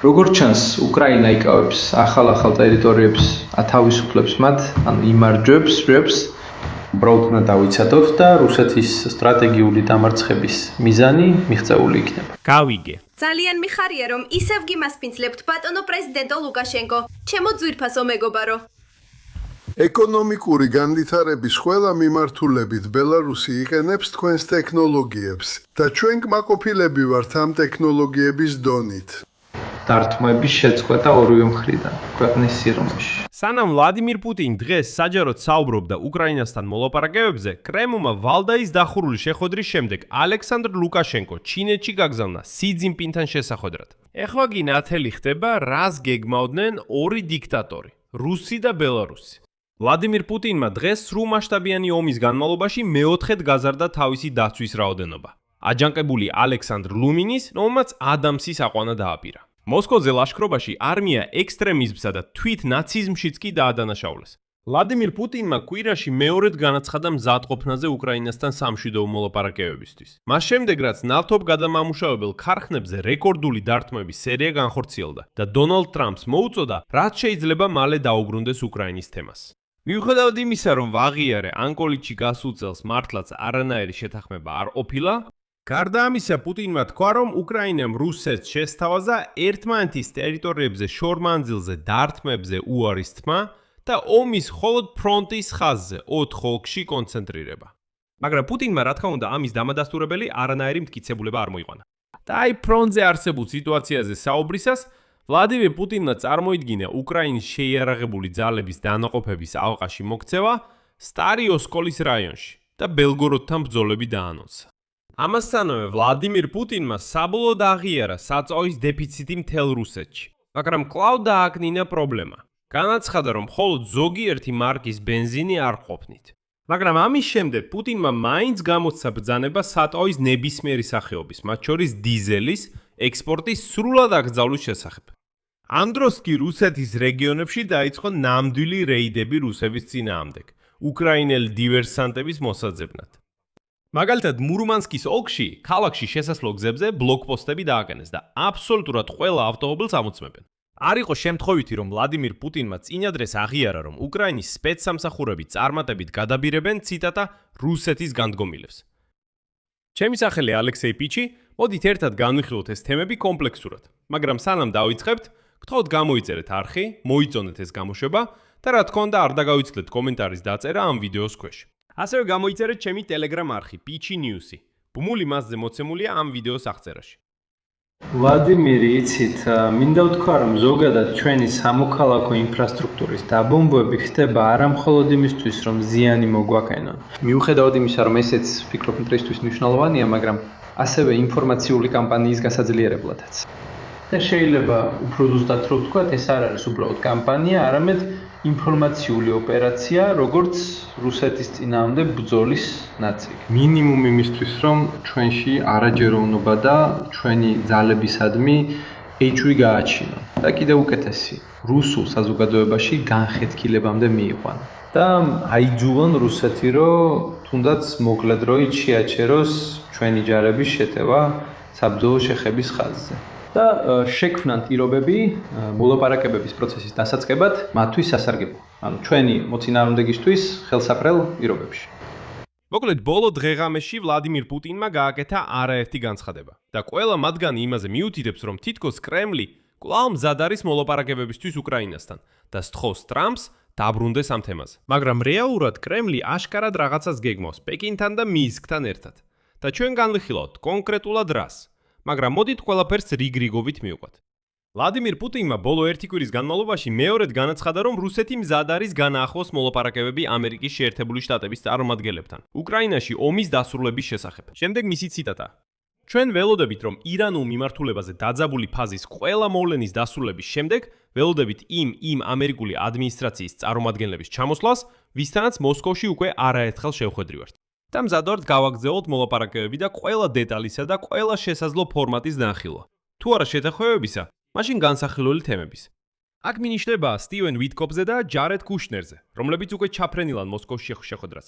როგორც ჩანს, უკრაინა იკავებს ახალ ტერიტორიებს, ათავისუფლებს მათ, ან იმარჯვებს, ბრალდნა დავიცადოთ და რუსეთის სტრატეგიული დამარცხების მიზანი მიღწეული იქნება. გავიგე. ძალიან მიხარია, რომ ისევ გიმასპინძლებთ ბატონო პრეზიდენტო ლუკაშენკო, ჩემო ძვირფასო მეგობარო. ეკონომიკური განვითარების ყველა მიმართულებით ბელარუსი იყენებს თქვენს ტექნოლოგიებს და ჩვენ კმაყოფილები ვართ ამ ტექნოლოგიების დონით. დარტყმების შეწყვეტა ორივე მხრიდან, ქვეყნის სიღრმეში. სანამ ვლადიმირ პუტინი დღეს საჯაროდ საუბრობდა უკრაინასთან მოლაპარაკებებზე, კრემლმა ვალდაის დახურული შეხვედრის შემდეგ ალექსანდრ ლუკაშენკო ჩინეთში გაგზავნა სი ძინპინთან შესახვედრად. ეხლა კი ნათელი ხდება, რას გეგმავდნენ ორი დიქტატორი, რუსი და ბელარუსი. ვლადიმირ პუტინმა დღეს სრულმასშტაბიანი ომის განმავლობაში მეოთხედ გაზარდა თავისი დაცვის რაოდენობა. აჯანყებული ალექსანდრ ლუმინის, რომელმაც ადამსის აყვანა დააპირა. მოსკოვზე ლაშქრობაში არმია ექსტრემიზმსა და თვით ნაციზმშიც კი დაადანაშაულეს. ვლადიმირ პუტინმა კვირაში მეორედ განაცხადა მზადყოფნაზე უკრაინასთან სამშვიდობო მოლაპარაკებებისთვის. მას შემდეგ, რაც ნავთობგადამამუშავებელ ქარხნებზე რეკორდული დარტყმების სერია განხორციელდა და დონალდ ტრამპს მოუწოდა, რაც შეიძლება მალე დაუბრუნდეს უკრაინის თემას. მიუხედავად იმისა, რომ ვაღიარე ანკოლიჩი გასულ წელს მართლაც არანაირი შეთანხმება არ ყოფილა, გარდა ამისა, პუტინმა თქვა, რომ უკრაინამ რუსეთს შესთავაზა ერთმანეთის ტერიტორიებზე შორმანძილზე დარტყმებზე უარის თმა და ომის მხოლოდ ფრონტის ხაზზე 4 ოლქში კონცენტრირება. მაგრამ პუტინმა, რა თქმა უნდა, ამის დამადასტურებელი არანაირი მტკიცებულება არ მოიყვანა. და აი ფრონტზე არსებულ სიტუაციაზე საუბრისას ვლადიმირ პუტინმა წარმოიდგინა უკრაინის შეიარაღებული ძალების დანაყოფების ალყაში მოქცევა სტარი ოსკოლის რაიონში და ბელგოროდთან ბრძოლები დაანონსა. ამასთანავე ვლადიმირ პუტინმა საბოლოოდ აღიარა საწვავის დეფიციტი მთელ რუსეთში, მაგრამ კვლავ დააკნინა პრობლემა. განაცხადა, რომ მხოლოდ ზოგიერთი მარკის ბენზინი არ ყოფნით. მაგრამ ამის შემდეგ პუტინმა მაინც გამოსცა ბრძანება საწვავის ნებისმიერი სახეობის, მათ შორის დიზელის ექსპორტის სრულად აკრძალვის შესახებ. ამ დროს კი რუსეთის რეგიონებში დაიწყო ნამდვილი რეიდები რუსების წინააღმდეგ, უკრაინელი დივერსანტების მოსაძებნად. მაგალითად, მურმანსკის ოლქში, ქალაქში შესასვლელ გზებზე ბლოკპოსტები დააკენეს და აბსოლუტურად ყველა ავტომობილს ამოწმებენ. არ იყო შემთხვევითი, რომ ვლადიმირ პუტინმა წინადრეს აღიარა, რომ უკრაინის სპეცსამსახურები წარმატებით გადაბირებენ ციტატა რუსეთის განდგომილებს. ჩემი სახელი ალექსეი პიჩი, მოდით ერთად განვიხილოთ ეს თემები კომპლექსურად, მაგრამ სანამ დავიწყებთ, გთხოვთ გამოიწერეთ არხი, მოიწონეთ ეს გამოშვება და რა თქმა უნდა არ დაგავიწყდეთ კომენტარის დაწერა ამ ვიდეოს ქვეშ. ასევე გამოიწერეთ ჩემი Telegram არხი Pichi News-ი. ბმული მასზე მოცემულია ამ ვიდეოს აღწერაში. ვლადიმირი, იცით, მინდა ვთქვა, რომ ზოგადად ჩვენი სამოქალაქო ინფრასტრუქტურის დაბომბვები ხდება არა მხოლოდ იმისთვის, რომ ზიანი მოგვაყენონ. მიუხედავად იმისა, რომ ესეც ვფიქრობ მტრისთვის მნიშვნელოვანია, მაგრამ ასევე ინფორმაციული კამპანიის გასაძლიერებლადაც. და შეიძლება უფრო ზუსტად რო ვთქვათ, ეს არ არის უბრალოდ კამპანია, არამედ ინფორმაციული ოპერაცია, როგორც რუსეთის წინააღმდეგ ბრძოლის ნაწილი. მინიმუმ იმისთვის, რომ ჩვენში არაჯეროვნობა და ჩვენი ძალებისადმი ეჭვი გააჩინონ. და კიდევ უკეთესი, რუსულ საზოგადოებაში განხეთქილებამდე მიიყვანონ. და აიძულონ რუსეთი, რომ თუნდაც მოკლედ დროით შეაჩეროს ჩვენი ჯარების შეტევა საბრძოლო შეხების ხაზზე. და შექმნან პირობები მოლაპარაკებების პროცესის დასაწყებად მათთვის სასარგებლო. ანუ ჩვენი მოწინააღმდეგისთვის ხელსაყრელ პირობებში. მოკლედ, ბოლო დღეღამეში ვლადიმირ პუტინმა გააკეთა არაერთი განცხადება და ყველა მათგანი იმაზე მიუთითებს, რომ თითქოს კრემლი კვლავ მზად არის მოლაპარაკებებისთვის უკრაინასთან და სთხოვს ტრამპს დაბრუნდეს ამ თემაზე. მაგრამ რეალურად კრემლი აშკარად რაღაცას გეგმავს პეკინთან და მინსკთან ერთად. და ჩვენ განვიხილავთ კონკრეტულად რას. მაგრამ მოდით ყველაფერს რიგ-რიგობით მივყვეთ. ვლადიმირ პუტინმა ბოლო ერთი კვირის განმავლობაში მეორედ განაცხადა, რომ რუსეთი მზად არის განაახლოს მოლაპარაკებები ამერიკის შეერთებული შტატების წარმომადგენლებთან უკრაინაში ომის დასრულების შესახებ. შემდეგ მისი ციტატა: ჩვენ ველოდებით, რომ ირანულ მიმართულებაზე დაძაბული ფაზის ყველა მოვლენის დასრულების შემდეგ ველოდებით იმ ამერიკული ადმინისტრაციის წარმომადგენლების ჩამოსვლას, ვისთანაც მოსკოვში უკვე არაერთხელ შევხვედრივართ. და მზად ვართ გავაგრძელოთ მოლაპარაკებები და ყველა დეტალისა და ყველა შესაძლო ფორმატის განხილვა. თუ არა შეთანხმებებისა, მაშინ განსახილველი თემების. აქ მინიშნება სტივენ ვიტკოპზე და ჯარედ კუშნერზე, რომლებიც უკვე ჩაფრენილან მოსკოვში შეხვედრას.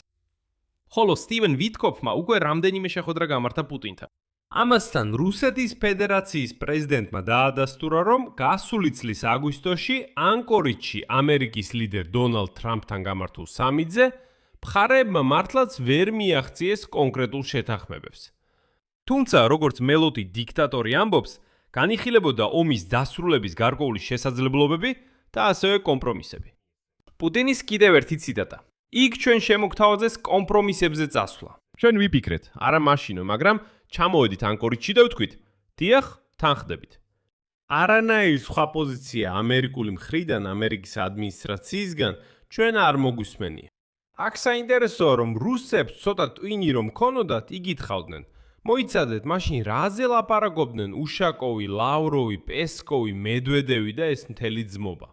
ხოლო სტივენ ვიტკოპმა უკვე რამდენიმე შეხვედრა გამართა პუტინთან. ამასთან რუსეთის ფედერაციის პრეზიდენტმა დაადასტურა, რომ გასული წლის აგვისტოში ანკორიჩში ამერიკის ლიდერ დონალდ ტრამპთან გამართულ სამიტზე მხარეებმა მართლაც ვერ მიაღწიეს კონკრეტულ შეთანხმებებს. თუმცა, როგორც მელოტი დიქტატორი ამბობს, განიხილებოდა ომის დასრულების გარკვეული შესაძლებლობები და ასევე კომპრომისები. პუტინის კიდევ ერთი ციტატა. იქ ჩვენ შემოგთავაზეს კომპრომისებზე წასვლა. ჩვენ ვიფიქრეთ, არა მაშინო, მაგრამ ჩამოვედით ანკორიჩში და ვთქვით, დიახ, თანხდებით. არანაირი სხვა პოზიცია ამერიკული მხრიდან, ამერიკის ადმინისტრაციისგან ჩვენ არ მოგვისმენია. აქ საინტერესოა, რომ რუსებს ცოტა ტვინი რომ ქონოდათ, იგითხავდნენ. მოიცადეთ, მაშინ რაზე ლაპარაკობდნენ უშაკოვი, ლავროვი, პესკოვი, მედვედევი და ეს მთელი ძმობა.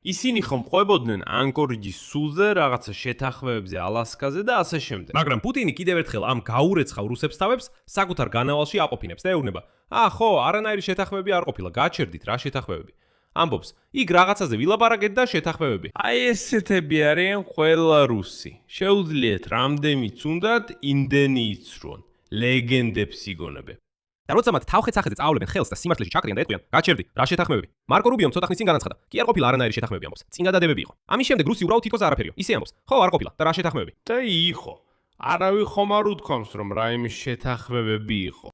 ისინი ხომ ყვებოდნენ ანკორიჯის სულზე, რაღაცა შეთანხმებებზე ალასკაზე და ასე შემდეგ. მაგრამ პუტინი კიდევ ერთხელ ამ გაურეცხავ რუსებს თავებს საკუთარ განავალში აყოფინებს და ეუბნება: ხო, არანაირი შეთანხმებები არ ყოფილა, გაჩერდით რა შეთანხმებები. ამბობს, იქ რაღაცაზე ვილაპარაკეთ და შეთანხმებები. აი ესეთები არიან ყველა რუსი. შეუძლიათ რამდენიც უნდათ, იმდენი იცრუონ. ლეგენდებს იგონებენ. და როცა მათ თავხეთ-სახეზე წაავლებენ ხელს და სიმართლეში ჩაქრიან და ეტყვიან: გაჩერდი, რა შეთანხმებები? მარკო რუბიომ ცოტა ხნის წინ განაცხადა: კი არ ყოფილა არანაირი შეთანხმებები ამბობს. წინ გადადებები იყო. ამის შემდეგ რუსი უბრალოდ თითქოს არაფერია. ისე ამბობს: ხო, არ ყოფილა და რა შეთანხმებები? და იყო. არავის ხომ არ უთქვამს, რომ რაიმე შეთანხმებები იყო.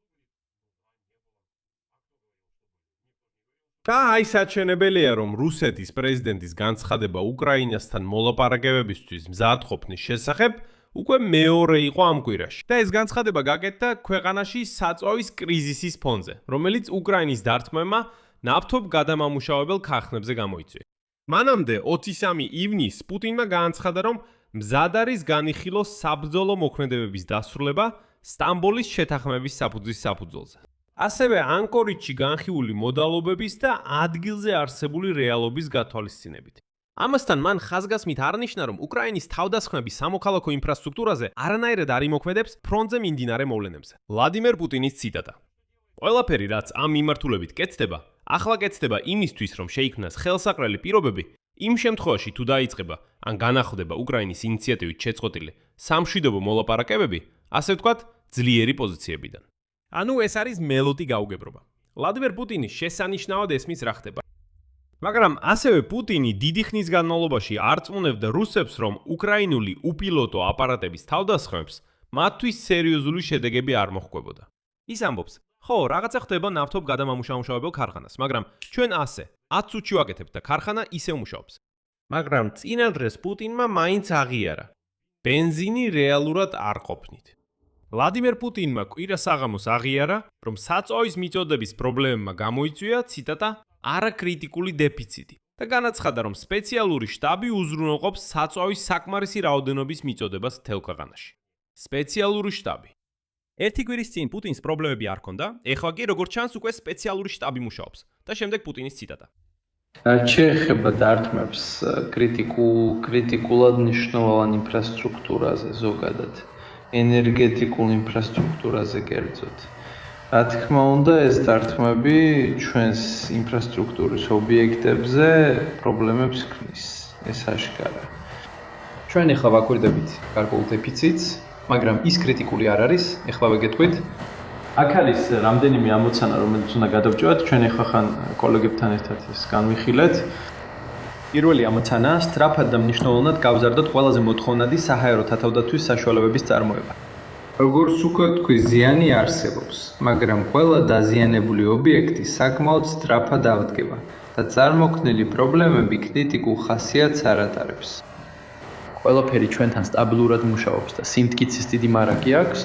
და აი საჩვენებელია, რომ რუსეთის პრეზიდენტის განცხადება უკრაინასთან მოლაპარაკებებისთვის მზადყოფნის შესახებ უკვე მეორე იყო ამ კვირაში. და ეს განცხადება გაკეთდა ქვეყანაში საწვავის კრიზისის ფონზე, რომელიც უკრაინის დართმევმა ნავთობ გადამამუშავებელ ქარხნებზე გამოიწვია. მანამდე 23 ივნისს პუტინმა განაცხადა, რომ მზად არის განიხილოს საბრძოლო მოქმედებების დასრულება სტამბოლის შეთანხმების საფუძვლის საფუძველზე. ასევე ანკორიჩში განხილული მოდალობების და ადგილზე არსებული რეალობის გათვალისწინებით. ამასთან მან ხაზგასმით არნიშნა, რომ უკრაინის თავდასხმების სამოქალაქო ინფრასტრუქტურაზე არანაირად არ იმოქმედებს ფრონტზე მიმდინარე მოვლენებზე. ვლადიმერ პუტინის ციტატა. ყველაფერი, რაც ამ მიმართულებით კეთდება, ახლა კეთდება იმისთვის, რომ შეიქმნას ხელსაყრელი პირობები, იმ შემთხვევაში თუ დაიწყება ან განახლდება უკრაინის ინიციატივით შეწყვეტილი სამშვიდობო მოლაპარაკებები, ასე ვთქვათ, ძლიერი პოზიციებიდან. ანუ ეს არის მელოტი გაუგებრობა. ვლადიმერ პუტინი შესანიშნავად ესმის რა ხდება. მაგრამ ასევე პუტინი დიდი ხნის განმავლობაში არწმუნებდა რუსებს, რომ უკრაინული უპილოტო აპარატების თავდასხმებს მათთვის სერიოზული შედეგები არ მოჰყვებოდა. ის ამბობს: ხო, რაღაცა ხდება ნავთობ გადამამუშავებელ ქარხანას, მაგრამ ჩვენ ასე 10 წუთში ვაკეთებთ და ქარხანა ისევ მუშაობს. მაგრამ წინა დღეს პუტინმა მაინც აღიარა: ბენზინი რეალურად არ ყოფნით. ვლადიმერ პუტინმა კვირა საღამოს აღიარა, რომ საწვავის მიწოდების პრობლემებმა გამოიწვია, ციტატა, არაკრიტიკული დეფიციტი და განაცხადა, რომ სპეციალური შტაბი უზრუნველყოფს საწვავის საკმარისი რაოდენობის მიწოდებას მთელ ქვეყანაში. სპეციალური შტაბი. ერთი კვირის წინ პუტინს პრობლემები არ ჰქონდა, ეხლა კი როგორც ჩანს უკვე სპეციალური შტაბი მუშაობს და შემდეგ პუტინის ციტატა. რაც შეეხება დარტყმებს კრიტიკულად მნიშვნელოვან ინფრასტრუქტურაზე ზოგადად, ენერგეტიკულ ინფრასტრუქტურაზე კერძოდ. რა თქმა უნდა, ეს დარტყმები ჩვენს ინფრასტრუქტურის ობიექტებზე პრობლემებს ქმნის, ეს აღშკარა. ჩვენ ახლა ვაკვირდებით გარკვეულ დეფიციტს, მაგრამ ის კრიტიკული არ არის, ახლა ვეგეთქვით. აქ არის რამდენიმე ამოცანა, რომელიც უნდა გადავჭრათ, ჩვენ ახლა ხან კოლეგებთან ერთად ის განვიხილეთ. პირველი ამოცანა, სწრაფად და მნიშვნელოვნად გავზარდოთ ყველაზე მოთხოვნადი საჰაერო თავდაცვის საშუალებების წარმოება. როგორც უკვე თქვი, ზიანი არსებობს, მაგრამ ყველა დაზიანებული ობიექტი საკმაოდ სწრაფად აღდგება და წარმოქმნილი პრობლემები კრიტიკულ ხასიათს არ ატარებს. ყველაფერი ჩვენთან სტაბილურად მუშაობს და სიმტკიცის დიდი მარაგი აქვს.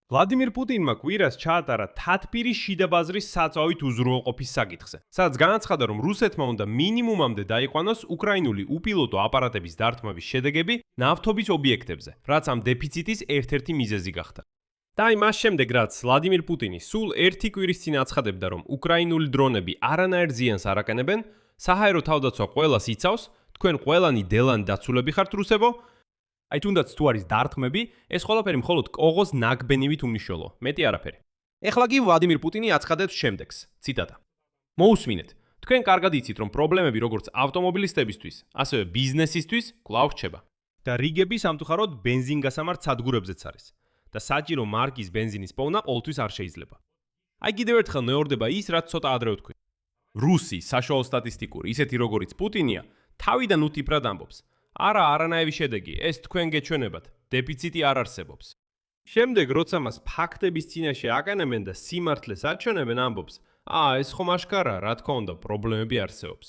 ვლადიმერ პუტინმა კვირას ჩაატარა თათბირის შიდა ბაზრის საწვავით უზრუნველყოფის საკითხზე, სადაც განაცხადა, რომ რუსეთმა უნდა მინიმუმამდე დაიყვანოს უკრაინული უპილოტო აპარატების დარტყმების შედეგები ნავთობის ობიექტებზე, რაც ამ დეფიციტის ერთ-ერთი მიზეზი გახდა. და აი მას შემდეგ, რაც ვლადიმერ პუტინი სულ ერთი კვირის წინ აცხადებდა, რომ უკრაინული დრონები არანაირ ზიანს არ აკენებენ, საჰაერო თავდაცვა ყველას იცავს, თქვენ ყველანი დელანი დაცულები ხართ რუსებო. აი თუნდაც თუ არის დარტყმები, ეს ყველაფერი მხოლოდ კოღოს ნაგბენივით უმნიშვნელო, მეტი არაფერი. ეხლა კი ვლადიმერ პუტინი აცხადებს შემდეგს, ციტატა. მოусმინეთ, თქვენ კარგად იცით, რომ პრობლემები როგორც ავტომობილისტებისთვის, ასევე ბიზნესისთვის კვლავ რჩება. და რიგები სამწუხაროდ ბენზინგასამართ სადგურებზეც არის. და საჭირო მარკის ბენზინის პოვნა ყოველთვის არ შეიძლება. აი კიდევ ერთხელ მეორდება ის, რაც ცოტა ადრე ვთქვი. რუსი საშუალო სტატისტიკური, ისეთი როგორიც პუტინია, თავიდან უთიფრად ამბობს. არა, არანაირი შედეგი, ეს თქვენ გეჩვენებათ, დეფიციტი არ არსებობს. შემდეგ, როცა მას ფაქტების წინაშე აკანებენ და სიმართლეს აჩვენებენ, ამბობს: ეს ხომ აშკარაა, რა თქმა უნდა, პრობლემები არსებობს.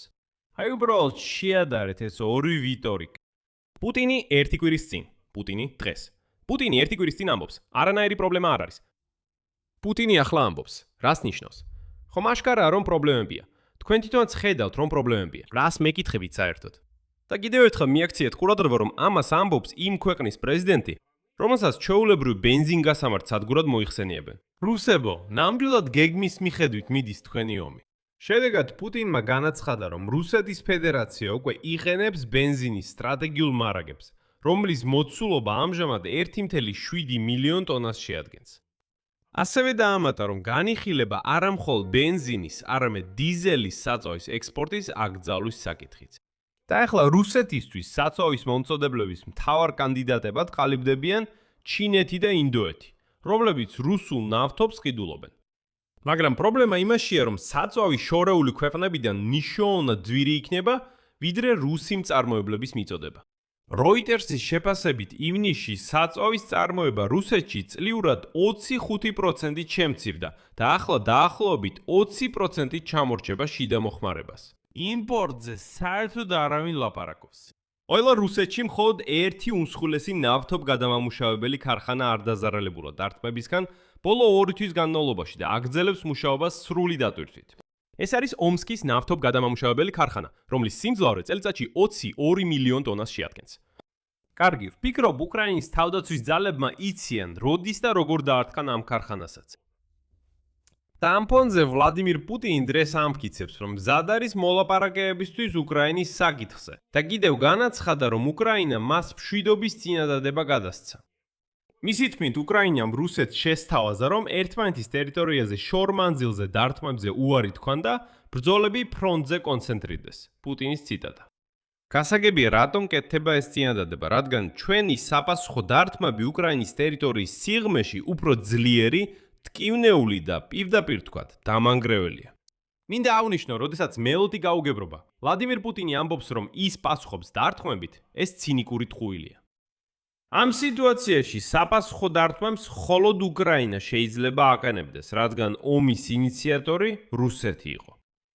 აი უბრალოდ შეადარეთ ეს ორი ვიტორიკა. პუტინი ერთი კვირის წინ, პუტინი დღეს. პუტინი ერთი კვირის წინ ამბობს: არანაირი პრობლემა არ არის. პუტინი ახლა ამბობს: რას ნიშნავს? ხომ აშკარაა, რომ პრობლემებია. თქვენ თვითონაც ხედავთ, რომ პრობლემებია. რას მეკითხებით საერთოდ? და კიდევ ერთხელ მიაქციეთ ყურადღება, რომ ამას ამბობს იმ ქვეყნის პრეზიდენტი, რომელსაც ჩვეულებრივ ბენზინგასამართ სადგურად მოიხსენიებენ. რუსებო, ნამდვილად გეგმის მიხედვით მიდის თქვენი ომი. შედეგად პუტინმა განაცხადა, რომ რუსეთის ფედერაცია უკვე იყენებს ბენზინის სტრატეგიულ მარაგებს, რომლის მოცულობა ამჟამად 1,7 მილიონ ტონას შეადგენს. ასევე დაამატა, რომ განიხილება არა მხოლოდ ბენზინის, არამედ დიზელის საწვავის ექსპორტის აკრძალვის საკითხიც. და ახლა რუსეთისთვის საწვავის მომწოდებლების მთავარ კანდიდატებად ყალიბდებიან ჩინეთი და ინდოეთი, რომლებიც რუსულ ნავთობს ყიდულობენ. მაგრამ პრობლემა იმაშია, რომ საწვავის შორეული ქვეყნებიდან მნიშვნელოვნად ძვირი იქნება, ვიდრე რუსი მწარმოებლების მიწოდება. Reutersის შეფასებით ივნისში საწვავის წარმოება რუსეთში წლიურად 25%-ით შემცირდა და ახლა დაახლოებით 20%-ით ჩამორჩება შიდა მოხმარებას. იმპორტზე საერთოდ არავინ ლაპარაკობს. ყველა რუსეთში მხოლოდ ერთი უმსხვილესი ნავთობგადამამუშავებელი ქარხანა არ დაზარალებულა დარტყმებისგან ბოლო 2 თვის განმავლობაში და აგრძელებს მუშაობას სრული დატვირთვით. ეს არის ომსკის ნავთობგადამამუშავებელი ქარხანა, რომლის სიმძლავრე წელიწადში 22 მილიონ ტონას შეადგენს. კარგი, ვფიქრობ, უკრაინის თავდაცვის ძალებმა იციან, როდის და როგორ დაარტყან ამ ქარხანასაც. Тампონზე ვლადიმირ პუტინი დღეს ამტკიცებს, რომ მზად არის მოლაპარაკებებისთვის უკრაინის საკითხზე და კიდევ განაცხადა, რომ უკრაინა მას მშვიდობის წინადადება გადასცა. მისი თქმით, უკრაინამ რუსეთს შესთავაზა, რომ ერთმანეთის ტერიტორიაზე შორმანძილზე დარტყმებზე უარი თქვან და ბრძოლები ფრონტზე კონცენტრირდეს. პუტინის ციტატა. გასაგებია, რატომ კეთდება ეს წინადადება, რადგან ჩვენი საპასუხო დარტყმები უკრაინის ტერიტორიის სიღრმეში უფრო ძლიერი, ტკივნეული და პირდაპირ თქვათ, დამანგრეველია. მინდა აღნიშნო, როდესაც მელოდი გაუგებრობა, ვლადიმირ პუტინი ამბობს, რომ ის პასუხობს დარტყმებით, ეს ცინიკური ტყუილია. ამ სიტუაციაში საპასუხო დარტყმებს მხოლოდ უკრაინა შეიძლება აყენებდეს, რადგან ომის ინიციატორი რუსეთი იყო.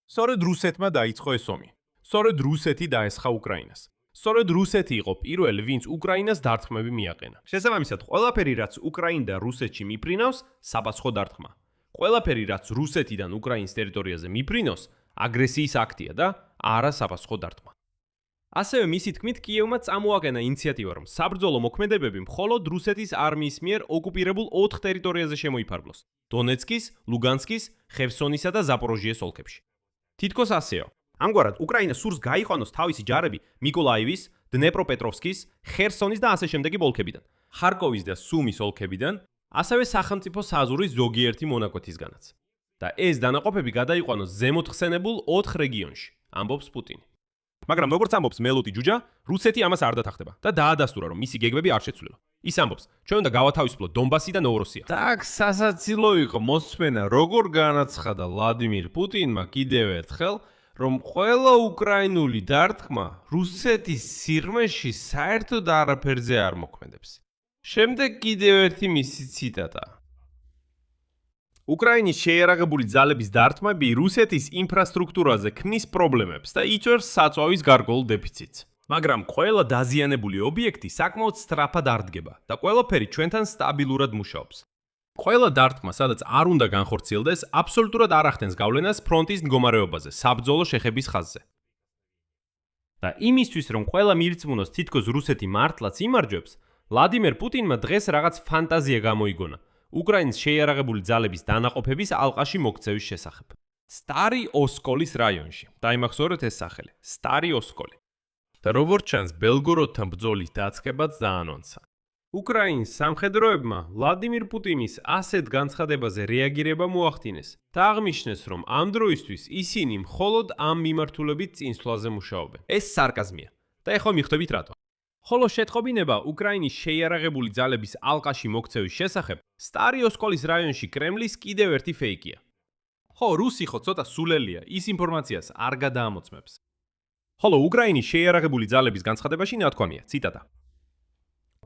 სწორედ რუსეთმა დაიწყო ეს ომი. სწორედ რუსეთი დაესხა უკრაინას. სწორედ რუსეთი იყო პირველი, ვინც უკრაინას დარტყმები მიაყენა. შესაბამისად, ყველაფერი, რაც უკრაინა და რუსეთში მიფრინავს, საპასუხო დარტყმა. ყველაფერი, რაც რუსეთიდან უკრაინის ტერიტორიაზე მიფრინავს, აგრესიის აქტია და არა საპასუხო დარტყმა. ასევე მისი თქმით, კიევმა წამოაყენა ინიციატივა, რომ საბრძოლო მოქმედებები მხოლოდ რუსეთის არმიის მიერ ოკუპირებულ 4 ტერიტორიაზე შემოიფარგლოს: დონეცკის, ლუგანსკის, ხერსონისა და ზაპოროჟიეს ოლქებში. თითქოს ასეო. ამგვარად, უკრაინა სურს გაიყვანოს თავისი ჯარები მიკოლაივის, დნეპროპეტროვსკის, ხერსონის და ასე შემდეგი ოლქებიდან, ხარკოვის და სუმის ოლქებიდან, ასევე სახელმწიფო საზღვრის ზოგიერთი მონაკვეთისგანაც. და ეს დანაყოფები გადაიყვანოს ზემოთხსენებულ 4 რეგიონში, ამბობს პუტინი. მაგრამ როგორც ამბობს მელოდი ჯუჯა, რუსეთი ამას არ დათანხმდება და დაადასტურა, რომ მისი გეგმები არ შეცვლილა. ის ამბობს, ჩვენ უნდა გავათავისუფლოთ დონბასი და ნოვოროსია. Так, სასაცილო იყო მოსმენა, როგორ განაცხადა ვლადიმირ პუტინმა კიდევ ერთხელ, რომ ყველა უკრაინული დარტყმა რუსეთის სიღრმეში საერთოდ არაფერზე არ მოქმედებს. შემდეგ კიდევ ერთი მისი ციტატა. უკრაინის შეიარაღებული ძალების დარტყმები რუსეთის ინფრასტრუქტურაზე ქმნის პრობლემებს და იწვევს საწვავის გარკვეულ დეფიციტს. მაგრამ ყველა დაზიანებული ობიექტი საკმაოდ სწრაფად არდგება და ყველაფერი ჩვენთან სტაბილურად მუშაობს. ყველა დარტყმა, სადაც არ უნდა განხორციელდეს, აბსოლუტურად არ ახდენს გავლენას ფრონტის მდგომარეობაზე, საბრძოლო შეხების ხაზზე. და იმისთვის, რომ ყველა მიირწმუნოს თითქოს რუსეთი მართლაც იმარჯვებს, ვლადიმირ პუტინმა დღეს რაღაც ფანტაზია გამოიგონა უკრაინის შეიარაღებული ძალების დანაყოფების ალყაში მოქცევის შესახებ. სტარი ოსკოლის რაიონში. დაიმახსოვრეთ ეს სახელი. სტარი ოსკოლი. და როგორც ჩანს, ბელგოროდთან ბრძოლის დაწყებაც დაანონსა. უკრაინის სამხედროებმა ვლადიმირ პუტინის ასეთ განცხადებაზე რეაგირება მოახდინეს და აღნიშნეს, რომ ამ დროისთვის ისინი მხოლოდ ამ მიმართულებით წინსვლაზე მუშაობენ. ეს სარკაზმია. და ეხლა მიხვდებით რატო. ხოლო შეტყობინება უკრაინის შეიარაღებული ძალების ალყაში მოქცევის შესახებ სტარი ოსკოლის რაიონში კრემლის კიდევ ერთი ფეიკია. ხო, რუსი ხო ცოტა სულელია, ის ინფორმაციას არ გადაამოწმებს. ხოლო უკრაინის შეიარაღებული ძალების განცხადებაში ნათქვამია, ციტატა.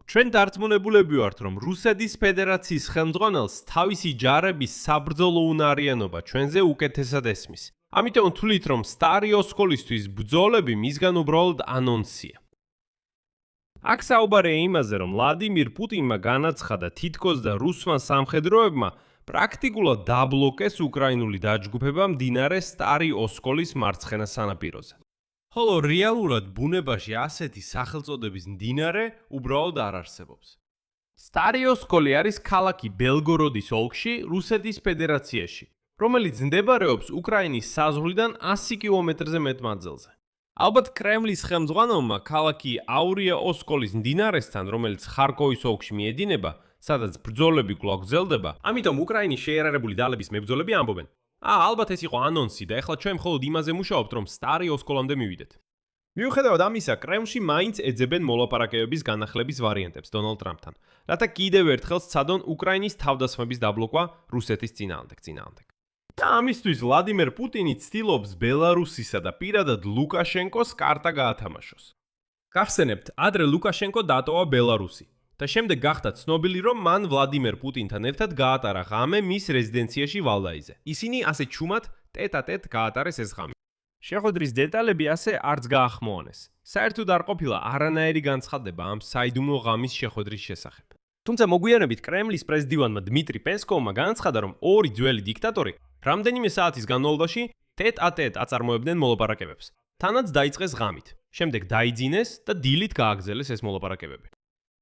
ჩვენ დარწმუნებულები ვართ, რომ რუსეთის ფედერაციის ხელმძღვანელს თავისი ჯარების საბრძოლო უნარიანობა ჩვენზე უკეთესად ესმის. ამიტომ ვთვლით, რომ სტარი ოსკოლისთვის ბრძოლები მისგან უბრალოდ ანონსია. აქ საუბარია იმაზე, რომ ვლადიმირ პუტინმა განაცხადა თითქოს და რუსმა სამხედროებმა პრაქტიკულად დაბლოკეს უკრაინული დაჯგუფება მდინარე სტარი ოსკოლის მარცხენა სანაპიროზე. ხოლო რეალურად ბუნებაში ასეთი სახელწოდების მდინარე უბრალოდ არ არსებობს. სტარი ოსკოლი არის ქალაქი ბელგოროდის ოლქში, რუსეთის ფედერაციაში, რომელიც მდებარეობს უკრაინის საზღვრიდან 100 კილომეტრზე მეტ მანძილზე. ალბათ კრემლის ხელმძღვანელმა ქალაქი აურია ოსკოლის მდინარესთან, რომელიც ხარკოვის ოლქში მიედინება, სადაც ბრძოლები კვლავ გრძელდება, ამიტომ უკრაინის შეიარაღებული ძალების მებრძოლები ამბობენ: ალბათ ეს იყო ანონსი და ეხლა ჩვენ მხოლოდ იმაზე მუშაობთ, რომ სტარი ოსკოლამდე მივიდეთ. მიუხედავად ამისა, კრემლში მაინც ეძებენ მოლაპარაკებების განახლების ვარიანტებს დონალდ ტრამპთან, რათა კიდევ ერთხელ სცადონ უკრაინის თავდასხმების დაბლოკვა რუსეთის წინააღმდეგ. და ამისთვის ვლადიმერ პუტინი ცდილობს ბელარუსისა და პირადად ლუკაშენკოს კარტა გაათამაშოს. გახსენებთ, ადრე ლუკაშენკო დატოვა ბელარუსი და შემდეგ გახდა ცნობილი, რომ მან ვლადიმერ პუტინთან ერთად გაატარა ღამე მის რეზიდენციაში ვალდაიზე. ისინი ასე ჩუმად ტეტ-ატეტ გაატარეს ეს ღამე. შეხვედრის დეტალები ასე არც გაახმოვანეს. საერთოდ არ ყოფილა არანაირი განცხადება ამ საიდუმლო ღამის შეხვედრის შესახებ. თუმცა მოგვიანებით კრემლის პრესდივანმა დმიტრი პესკოვმა განაცხადა, რომ ორი ძველი დიქტატორი რამდენიმე საათის განმავლობაში ტეტ-ატეტ აწარმოებდნენ მოლაპარაკებებს. თანაც დაიწყეს ღამით. შემდეგ დაიძინეს და დილით გააგრძელეს ეს მოლაპარაკებები.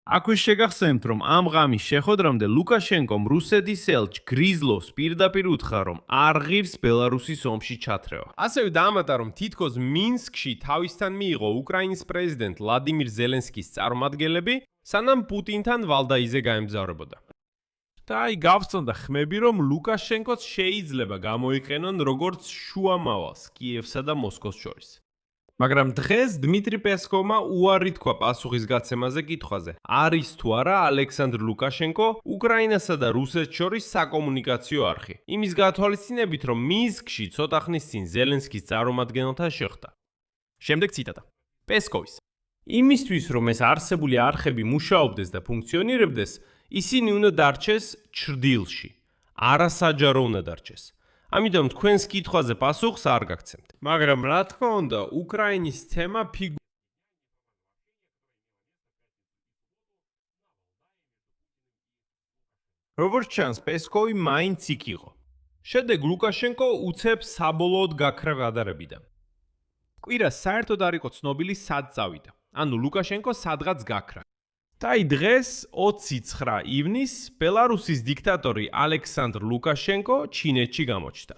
აქვე შეგახსენებთ, რომ ამ ღამის შეხვედრამდე ლუკაშენკომ რუსეთის ელჩ გრიზლოვს პირდაპირ უთხრა, რომ არ ღირს ბელარუსის ომში ჩათრევა. ასევე დაამატა, რომ თითქოს მინსკში თავისთან მიიღო უკრაინის პრეზიდენტ ვლადიმირ ზელენსკის წარმომადგენლები, სანამ პუტინთან ვალდაიზე გაემგზავრებოდა. და აი გავწონდა ხმები, რომ ლუკაშენკოს შეიძლება გამოიყენონ როგორც შუამავალს კიევსა და მოსკოვს შორის. მაგრამ დღეს დმიტრი პესკოვმა უარი თქვა პასუხისგაცემაზე კითხვაზე, არის თუ არა ალექსანდრ ლუკაშენკო უკრაინასა და რუსეთს შორის საკომუნიკაციო არხი, იმის გათვალისწინებით, რომ მინსკში ცოტა ხნის წინ ზელენსკის წარმომადგენელთან შეხვდა. შემდეგ ციტატა. პესკოვის: იმისთვის, რომ ეს არსებული არხები მუშაობდეს და ფუნქციონირებდეს, ისინი უნდა დარჩეს ჩრდილში, არასაჯარო უნდა დარჩეს. ამიტომ თქვენს კითხვაზე პასუხს არ გაგცემთ. მაგრამ რა თქმა უნდა, უკრაინის თემა როგორც ჩანს, პესკოვი მაინც იქ იყო. შემდეგ ლუკაშენკო უცებს საბოლოოდ გაქრა რადარებიდან. კვირას საერთოდ არ იყო ცნობილი სად წავიდა. ანუ ლუკაშენკო სადღაც გაქრა. და აი დღეს 29 ივნისს ბელარუსის დიქტატორი ალექსანდრ ლუკაშენკო ჩინეთში გამოჩნდა.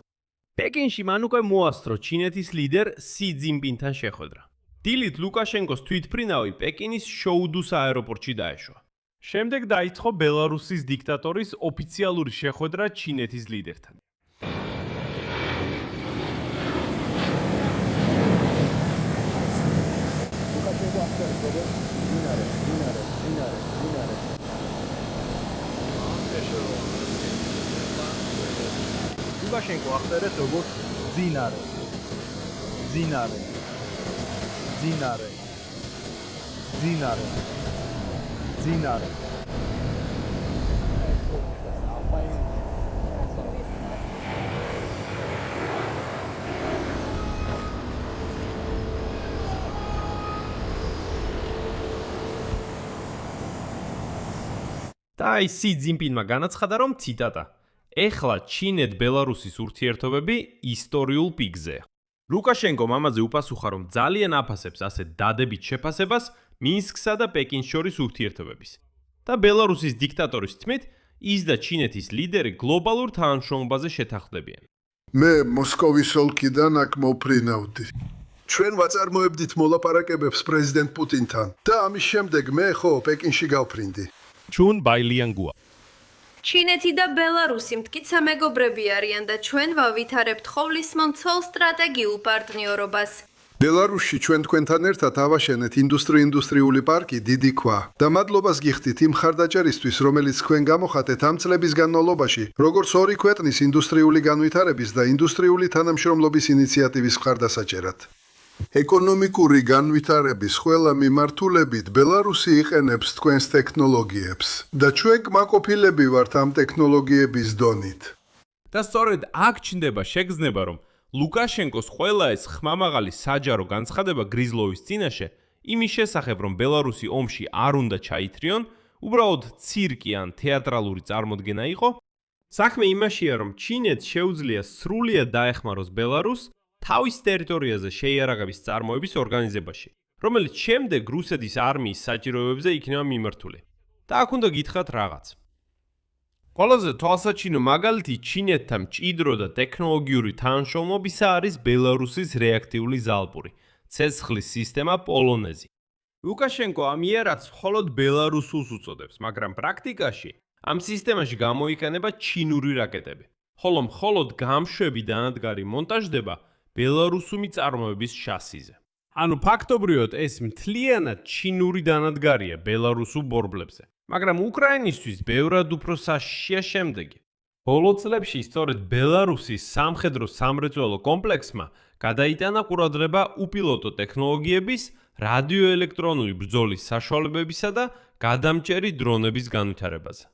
პეკინში მან უკვე მოასწრო ჩინეთის ლიდერ სი ძინპინთან შეხვედრა. დილით ლუკაშენკოს თვითმფრინავი პეკინის შოუდუს აეროპორტში დაეშვა. შემდეგ დაიწყო ბელარუსის დიქტატორის ოფიციალური შეხვედრა ჩინეთის ლიდერთან. ლუკაშენკო ახწერეს როგორც ძინარე. და აი სი ძინპინმა განაცხადა, რომ ციტატა: ეხლა ჩინეთ-ბელარუსის ურთიერთობები ისტორიულ პიკზეა. ლუკაშენკომ ამაზე უპასუხა, რომ ძალიან აფასებს ასეთ დადებით შეფასებას მინსკსა და პეკინს შორის ურთიერთობების. და ბელარუსის დიქტატორის თქმით, ის და ჩინეთის ლიდერი გლობალურ თანამშრომლობაზე შეთანხმდებიან. მე მოსკოვის ოლქიდან აქ მოფრინავდი. ჩვენ ვაწარმოებდით მოლაპარაკებებს პრეზიდენტ პუტინთან და ამის შემდეგ მე ხო პეკინში გავფრინდი. ჩუნ ბაილიანგუა. ჩინეთი და ბელარუსი მტკიცე მეგობრები არიან და ჩვენ ვავითარებთ ხოვლისმომცველ სტრატეგიულ პარტნიორობას. ბელარუსში ჩვენ თქვენთან ერთად ავაშენეთ ინდუსტრიული პარკი დიდი ქვა და მადლობას გიხდით იმ ხარდაჭერისთვის, რომელიც თქვენ გამოხატეთ ამ წლების განმავლობაში, როგორც ორი ქვეყნის ინდუსტრიული განვითარების და ინდუსტრიული თანამშრომლობის ინიციატივის მხარდასაჭერად. ეკონომიკური განვითარების ყველა მიმართულებით ბელარუსი იყენებს თქვენს ტექნოლოგიებს და ჩვენ კმაყოფილები ვართ ამ ტექნოლოგიების დონით. და სწორედ აქ ჩნდება შეგრძნება, რომ ლუკაშენკოს ყველა ეს ხმამაღალი საჯარო განცხადება გრიზლოვის წინაშე იმის შესახებ, რომ ბელარუსი ომში არ უნდა ჩაითრიონ, უბრალოდ ცირკი ან თეატრალური წარმოდგენა იყო. საქმე იმაშია, რომ ჩინეთს შეუძლია სრულიად დაეხმაროს ბელარუსს თავის ტერიტორიაზე შეიარაღების წარმოების ორგანიზებაში, რომელიც შემდეგ რუსეთის არმიის საჭიროებებზე იქნება მიმართული. და აქ უნდა გითხრათ რაღაც. ყველაზე თვალსაჩინო მაგალითი ჩინეთთან მჭიდრო და ტექნოლოგიური თანამშრომლობისა არის ბელარუსის რეაქტიული ზალპური ცეცხლის სისტემა პოლონეზი. ლუკაშენკო ამ იერარქს მხოლოდ ბელარუსულს უწოდებს, მაგრამ პრაქტიკაში ამ სისტემაში გამოიყენება ჩინური რაკეტები, ხოლო მხოლოდ გამშვები დანადგარი მონტაჟდება ბელარუსული წარმოების შასიზე. ანუ ფაქტობრივად ეს მთლიანად ჩინური დანადგარია ბელარუსულ ბორბლებზე. მაგრამ უკრაინისთვის ბევრად უფრო საშიშია შემდეგი. ბოლო წლებში სწორედ ბელარუსის სამხედრო სამრეწველო კომპლექსმა გადაიტანა ყურადღება უპილოტო ტექნოლოგიების, რადიოელექტრონული ბრძოლის საშუალებებისა და გადამჭერი დრონების განვითარებაზე.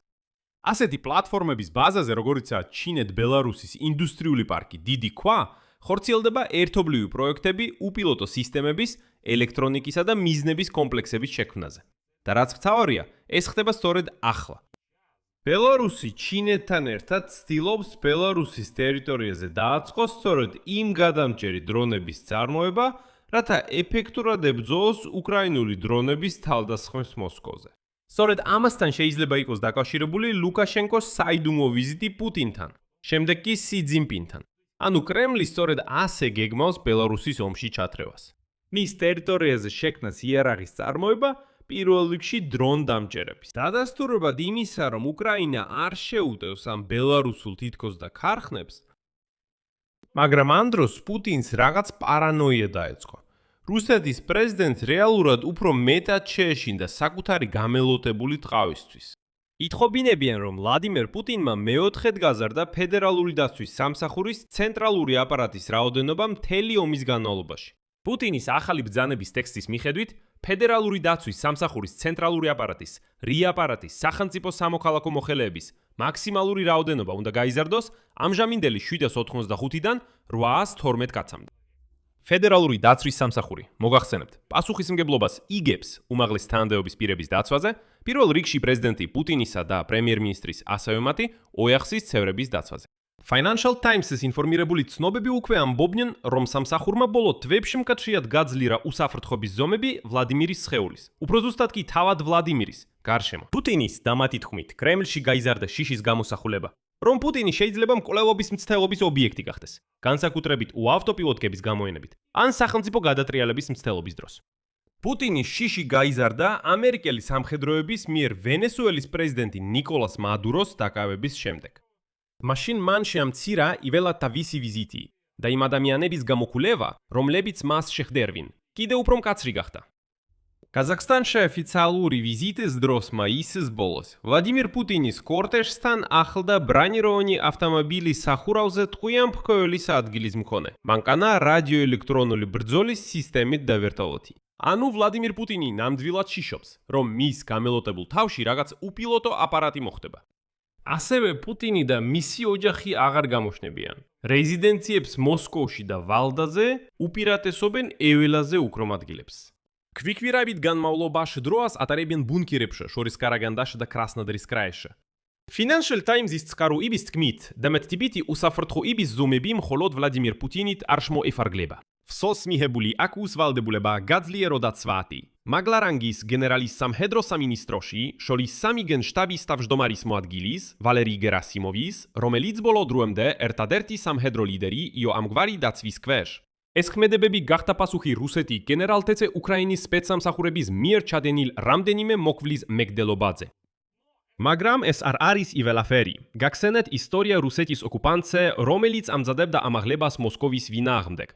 ასეთი პლატფორმების ბაზაზე, როგორიცაა ჩინეთ-ბელარუსის ინდუსტრიული პარკი დიდი ქვა, ხორციელდება ერთობლივი პროექტები უპილოტო სისტემების, ელექტრონიკისა და მიზნების კომპლექსების შექმნაზე. და რაც მთავარია, ეს ხდება სწორედ ახლა. ბელარუსი ჩინეთთან ერთად ცდილობს ბელარუსის ტერიტორიაზე დააწყოს სწორედ იმ გადამჭერი დრონების წარმოება, რათა ეფექტურად ებრძოლოს უკრაინული დრონების თავდასხმებს მოსკოვზე. სწორედ ამასთან შეიძლება იყოს დაკავშირებული ლუკაშენკოს საიდუმლო ვიზიტი პუტინთან, შემდეგ კი სი ძინპინთან. ანუ კრემლი სწორედ ასე გეგმავს ბელარუსის ომში ჩათრევას. მის ტერიტორიაზე შექმნას იარაღის წარმოება პირველ რიგში დრონ დამჭერების. დადასტურებად იმისა, რომ უკრაინა არ შეუტევს ამ ბელარუსულ თითქოს და ქარხნებს, მაგრამ ამ დროს პუტინს რაღაც პარანოია დაეწყო. რუსეთის პრეზიდენტს რეალურად უფრო მეტად შეეშინდა საკუთარი გამელოთებული ტყავისთვის. ითხოვინებიან, რომ ვლადიმერ პუტინმა მეოთხედ გაზარდა ფედერალური დაცვის სამსახურის ცენტრალური აპარატის რაოდენობა მთელი ომის განმავლობაში. პუტინის ახალი ბრძანების ტექსტის მიხედვით, ფედერალური დაცვის სამსახურის ცენტრალური აპარატის, რიაპარატის, სახელმწიფო სამოქალაქო მოხელეების მაქსიმალური რაოდენობა უნდა გაიზარდოს ამჟამინდელი 785-დან 812 კაცამდე. ფედერალური დაცვის სამსახური, მოგახსენებთ, პასუხისმგებლობას იგებს უმაღლეს თანამდებობის პირების დაცვაზე, პირველ რიგში პრეზიდენტი პუტინისა და პრემიერ-მინისტრის, ასევე მათი ოჯახის წევრების დაცვაზე. Financial Times-ის ინფორმირებული ცნობები უკვე ამბობდნენ, რომ სამსახურმა ბოლო თვეებში მკაცრიად გაძლიერა უსაფრთხოების ზომები ვლადიმირის სხეულის, უფრო ზუსტად კი თავად ვლადიმირის გარშემო. პუტინის და მათი თქმით, კრემლში გაიზარდა შიშის გამოსახულება, რომ პუტინი შეიძლება მკვლელობის მცდელობის ობიექტი გახდეს, განსაკუთრებით უავტოპილოტკების გამოყენებით, ან სახელმწიფო გადატრიალების მცდელობის დროს. პუტინის შიში გაიზარდა ამერიკელი სამხედროების მიერ ვენესუელის პრეზიდენტი ნიკოლას მადუროს დაკავების შემდეგ. მაშინ მან შეამცირა იველად თავისი ვიზიტი და იმ ადამიანების გამოკვლევა, რომლებიც მას შეხვდერვინ, კიდევ უფრო მკაცრი გახდა. კაზახსტანში ოფიციალური ვიზიტის დროს მაისის ბოლოს ვლადიმირ პუტინის კორტეჟთან ახლდა ბრანიროვანი ავტომობილი სახურავზე ტყვიან მფრქვევის ადგილის მქონე. მანკანა რადიოელექტრონული ბრძოლის სისტემით დავერტოლოთი. ანუ ვლადიმირ პუტინი ნამდვილად შიშობს, რომ მის გამელოტებულ თავში რაღაც უპილოტო აპარატი მოხდება. ასევე პუტინი და მისი ოჯახი აღარ გამოჩნდებიან. რეზიდენციებს მოსკოვში და ვალდაზე უპირატესობენ ეველაზე უკრომ ადგილებს. Kvikvirabit განმავლობაში დროას ატარებენ ბუნკერებში, შორის კარაგანდაში და კრასნოდარის კრაიში. Financial Times-ის წყაროების თქმით, დამეტტიბიტი უსაფრთხოების ზომები მხოლოდ ვლადიმირ პუტინით არ შემოეფარგლება. Vsos მიღებული აქ უსვალდებულება გაძლიერდა ცვათი. მაგლარანგის გენერალის სამხედრო სამინისტროში, შორის სამი გენშტაბის თავმჯდომარის მოადგილის, ვალერი გერასიმოვის, რომელიც ბოლო დროამდე ერთადერთი სამხედრო ლიდერი იყო ამგვარი დაცვის ქვეშ. ეს ქმედებები გახდა პასუხი რუსეთი გენერალ-ტეცე უკრაინის სპეცსამსახურების მიერ ჩადენილ რამდენიმე მოკვლის მეგდელობაზე. მაგრამ ეს არ არის იველაფერი. გახსენეთ ისტორია რუსეთის ოკუპანტზე, რომელიც ამზადებდა ამაღლებას მოსკოვის ვინააღმდეგ.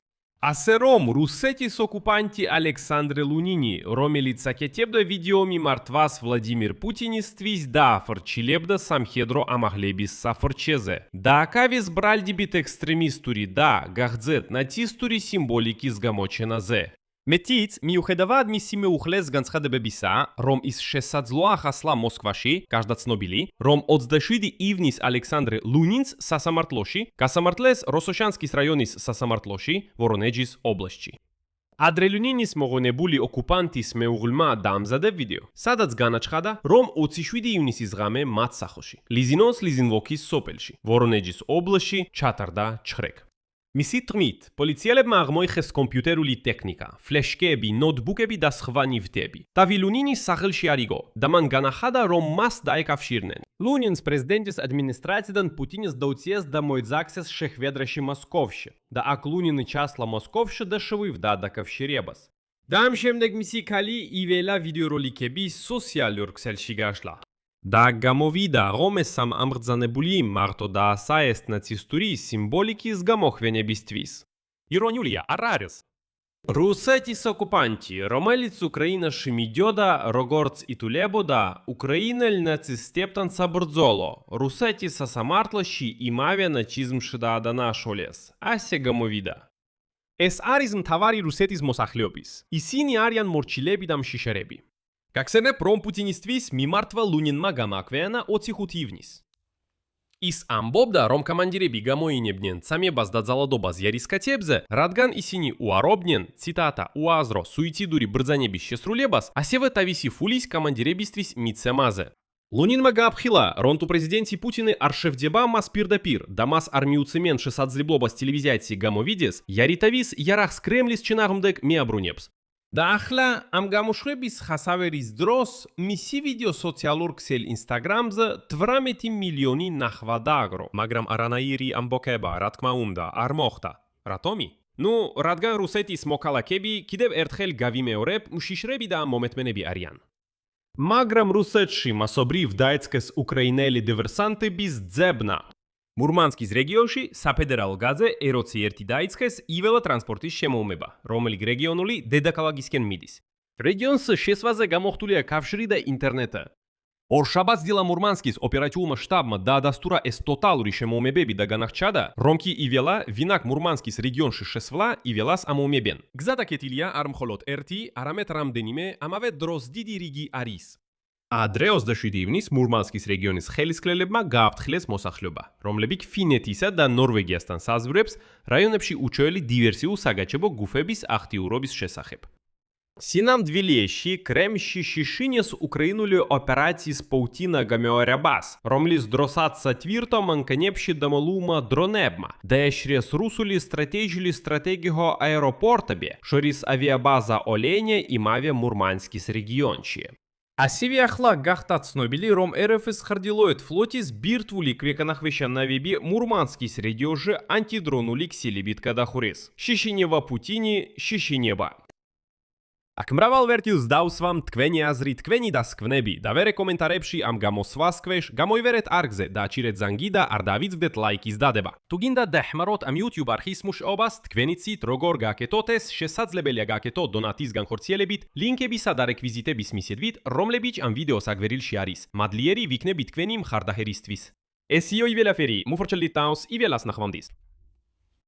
ასე რომ რუსეთის ოკუპანტი ალექსანდრე ლუნინი, რომელიც აკეთებდა ვიდეო მიმართვას ვლადიმირ პუტინისთვის და აფრჩილებდა სამხედრო ამაღლების საფრჩეზე, დააკავეს ბრალდებით ექსტრემისტური და გაღწევ ნაცისტური სიმბოლიკის გამოჩენაზე. Მეტიც, მიუხედავად მისი მეუღლეს განცხადებებისა, რომ ის შესაძლოა ახასლა მოსკვაში, გარდაცნობილი, რომ 27 ივნის ალექსანდრე ლუნინს სასამართლოში გასამართლეს როსოშანსკის რაიონის სასამართლოში, ვორონეჯის ობლასტში. ადრე ლუნინის მოღონებული ოკუპანტის მეუღლმა დაამზადა ვიდეო, სადაც განაჩხადა, რომ 27 ივნისის ღამე მათ სახლში, ლიზინოს ლიზინვოკის სოფელში, ვორონეჯის ობლასტში ჩატარდა ჩხრეკ. მისი თქმით, პოლიციელებმა აღმოიხეს კომპიუტერული ტექნიკა, ფლეშკები, ნოუთბუქები და სხვა ნივთები. დავი ლუნინის სახელში არ იგო და მან განახადა, რომ მას დაეკავშირნენ. ლუნინს პრეზიდენტის ადმინისტრაციიდან პუტინის დაუციეს და მოეძახეს შეხვედრაში მოსკოვში და აქ ლუნინი ჩასლა მოსკოვში და შეუვიდა დაკავშირებას. და ამ შემდეგ მისი ქალი იველა ვიდეოროლიკების სოციალურ ქსელში გაშლა. და გამოვიდა, რომ ეს ამბრძანებული მარტო დაასაეს ნაცისტური სიმბოლიკის გამოხვენებისთვის. ირონიულია, არ არის. რუსეთის ოკუპანტი, რომელიც უკრაინაში მიდიოდა, როგორც ითვლებოდა, უკრაინელ ნაცისტებთან საბრძოლო, რუსეთის სასამართლოში იმავე ნაციზმში დაადანაშაულეს. ასე გამოვიდა. ეს არის მთავარი რუსეთის მოსახლეობის. ისინი არიან მორჩილები და მშიშერები. გახსენებ, რომ პუტინისთვის მიმართვა ლუნინმა გამააქვეყნა 25 ივნის. ის ამბობდა, რომ კომანდირები გამოინებდნენ ცამებას და ძალადობას იარისკაცებზე, რადგან ისინი უარობდნენ, ციტატა, უაზრო სუიციდური ბრძანების შესრულებას, ასევე თავისი ფულის კომანდირებისთვის მიცემაზე. ლუნინმა გააფრთხილა, რომ თუ პრეზიდენტი პუტინი არ შეხვდება მას პირდაპირ და მას არ მიუცემენ შესაძლებლობას ტელევიზიაში გამოვიდეს, იარიტავის იარაღს კრემლის წინააღმდეგ მიაბრუნებს. და ახლა ამ გამოშვების ხასავერის დროს მისი ვიდეო სოციალურ ქსელ ინსტაგრამზე 18 მილიონი ნახვა დააგრო, მაგრამ არანაირი ამბოქება, რა თქმა უნდა, არ მოხდა. რატომი? რადგან რუსეთის მოქალაქეები კიდევ ერთხელ გავიმეორებ, მშიშრები და მომეთმენები არიან. მაგრამ რუსეთში მასობრივ დაეწყეს უკრაინელი დივერსანტების ძებნა. მურმანსკის რეგიონში საფედერალო გაზზე R21 დაიწყეს იველა ტრანსპორტის შემოუმება, რომელიც რეგიონული დედაქალაქისკენ მიდის. რეგიონს შესვაზე გამოხდულია კავშირი და ინტერნეტი. ორშაბათს მურმანსკის ოპერატიულმა შტაბმა დაადასტურა ეს ტოტალური შემოუმებები და განაჩადა, რომ კი იველა, ვინაკ მურმანსკის რეგიონში შესვლა, იველას ამოუმებენ. გზა დაკეტილია არ მხოლოდ ერთი, არამედ რამდენიმე, ამავე დროს დიდი რიგი არის. ადრე 27 ივნის მურმანსკის რეგიონის ხელისმწიფელებმა გააფრთხილეს მოსახლეობა, რომლებიც ფინეთისა და ნორვეგიასთან საზღვრებს რაიონებში უჩვეული დივერსიულ საგაჩებო გუფების აქტიურობის შესახებ. სინამდვილეში კრემლში შიშინეს უკრაინული ოპერაციის პაუტინა გამეორებას, რომლის დროსაც სათვირთო მანქანებში დამალუმა დრონებმა, დაეშრეს რუსული სტრატეგიო აეროპორტები, შორის ავიაბაზა ოლენია იმავე მურმანსკის რეგიონში. ასევე ახლა გახდა ცნობილი, რომ RF-ის ხარდილოეთ ფლოტის ბირთვული ქვეკანახვეშა ნავები მურმანსკის რეგიონში ანტიდრონული ქსელებით გადახურეს. შიშინევა პუტინი, შიშინევა. აქ მრავალ ვერტილს დავსვამ თქვენი აზრი, თქვენი დასკვნები და ვერე კომენტარებში ამ გამოსვას ქვეშ გამოივერეთ არგზე და აჩირეთ ზანგი და არ დავიწყდეთ ლაიკის დადება. თუ გინდა დაჰმაროთ ამ YouTube არხის მუშაობას, თქვენი ცით როგორ გააკეთოთ ეს, შესაძლებელია გააკეთოთ დონატის განხორციელებით, ლინკებისა და რეკვიზიტების მისედვით, რომლებიც ამ ვიდეოს აგვერილში არის. მადლიერი ვიქნები თქვენი მხარდაჰერისთვის. ეს იო იველაფერი, მუხორჩელით თავს იველას ნახვამდის.